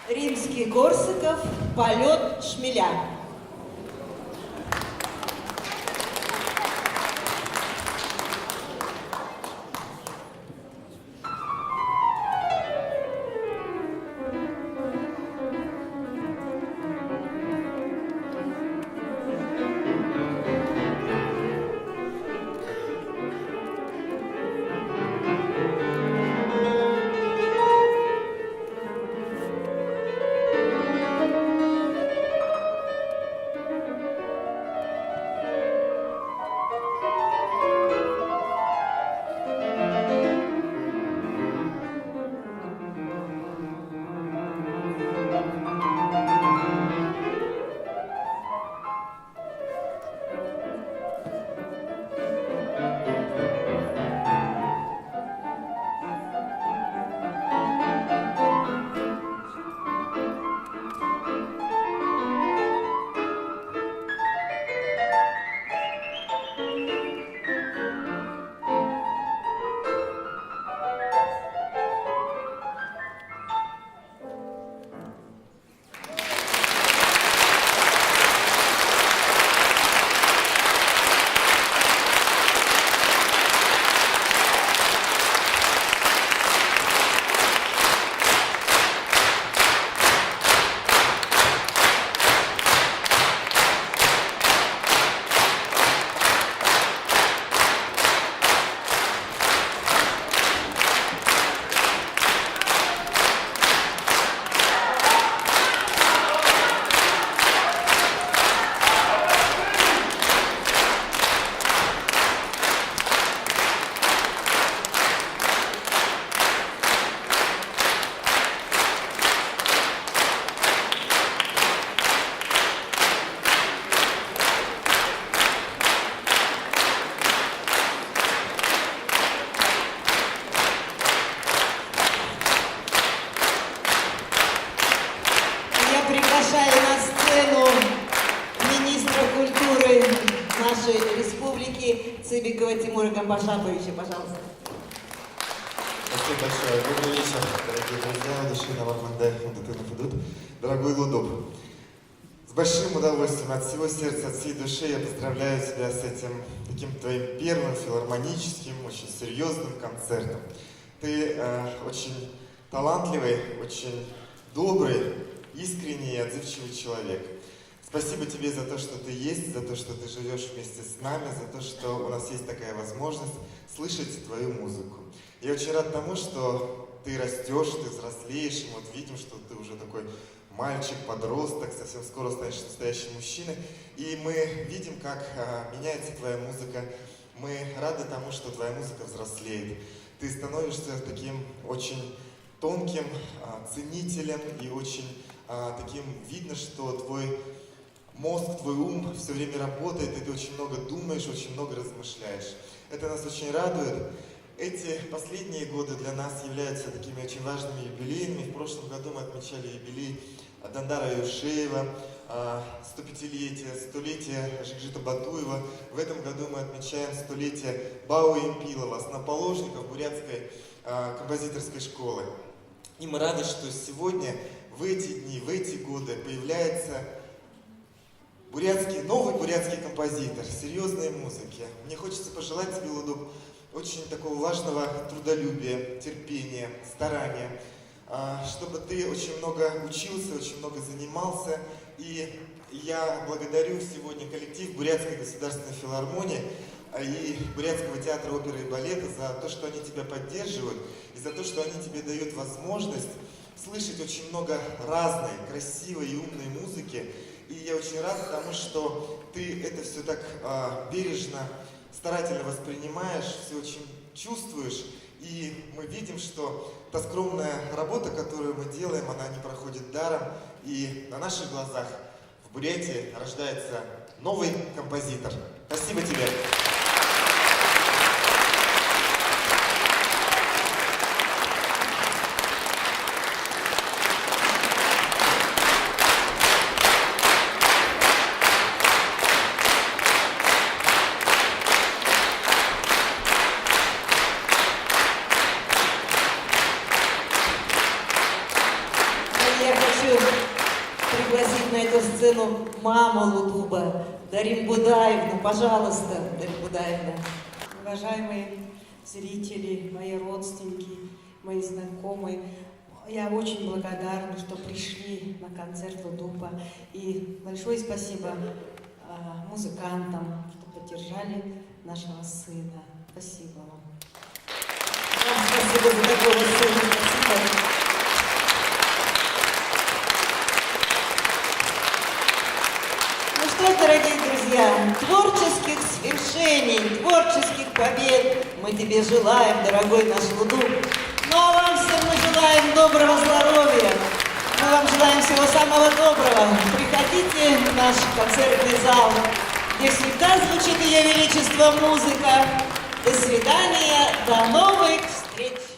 Римский-Корсаков, полет шмеля. приглашаю на сцену министра культуры нашей республики Цыбикова Тимура Гамбашаповича. Пожалуйста. Спасибо большое. Добрый вечер, дорогие друзья, души на Варманде, дорогой Лудуб. С большим удовольствием от всего сердца, от всей души я поздравляю тебя с этим таким твоим первым филармоническим, очень серьезным концертом. Ты очень талантливый, очень добрый, искренний и отзывчивый человек. Спасибо тебе за то, что ты есть, за то, что ты живешь вместе с нами, за то, что у нас есть такая возможность слышать твою музыку. Я очень рад тому, что ты растешь, ты взрослеешь, и вот видим, что ты уже такой мальчик, подросток, совсем скоро станешь настоящим мужчиной. И мы видим, как меняется твоя музыка. Мы рады тому, что твоя музыка взрослеет. Ты становишься таким очень тонким ценителем и очень таким видно, что твой мозг, твой ум все время работает, и ты очень много думаешь, очень много размышляешь. Это нас очень радует. Эти последние годы для нас являются такими очень важными юбилейными. В прошлом году мы отмечали юбилей Дандара Юршеева, 105-летие, 100-летие Жикжита Батуева. В этом году мы отмечаем 100-летие Бауи Импилова, основоположников бурятской композиторской школы. И мы рады, что сегодня, в эти дни, в эти годы появляется новый бурятский композитор, серьезной музыки. Мне хочется пожелать тебе, Лудуб, очень такого важного трудолюбия, терпения, старания, чтобы ты очень много учился, очень много занимался. И я благодарю сегодня коллектив Бурятской государственной филармонии и Бурятского театра оперы и балета за то, что они тебя поддерживают, и за то, что они тебе дают возможность слышать очень много разной, красивой и умной музыки. И я очень рад тому, что ты это все так бережно, старательно воспринимаешь, все очень чувствуешь. И мы видим, что та скромная работа, которую мы делаем, она не проходит даром. И на наших глазах в Бурятии рождается новый композитор. Спасибо тебе. Я хочу пригласить на эту сцену маму Лудуба, Дарим Будаевну. Пожалуйста, Дарим Будаевна. Уважаемые зрители, мои родственники, мои знакомые, я очень благодарна, что пришли на концерт Лудуба. И большое спасибо музыкантам, что поддержали нашего сына. Спасибо вам. Вам спасибо за такого сына. Спасибо. Ну что, дорогие друзья, творческих свершений, творческих побед мы тебе желаем, дорогой наш Лудуб. Ну а вам всем мы желаем доброго здоровья. Мы вам желаем всего самого доброго. Приходите в наш концертный зал, где всегда звучит Ее Величество музыка. До свидания, до новых встреч!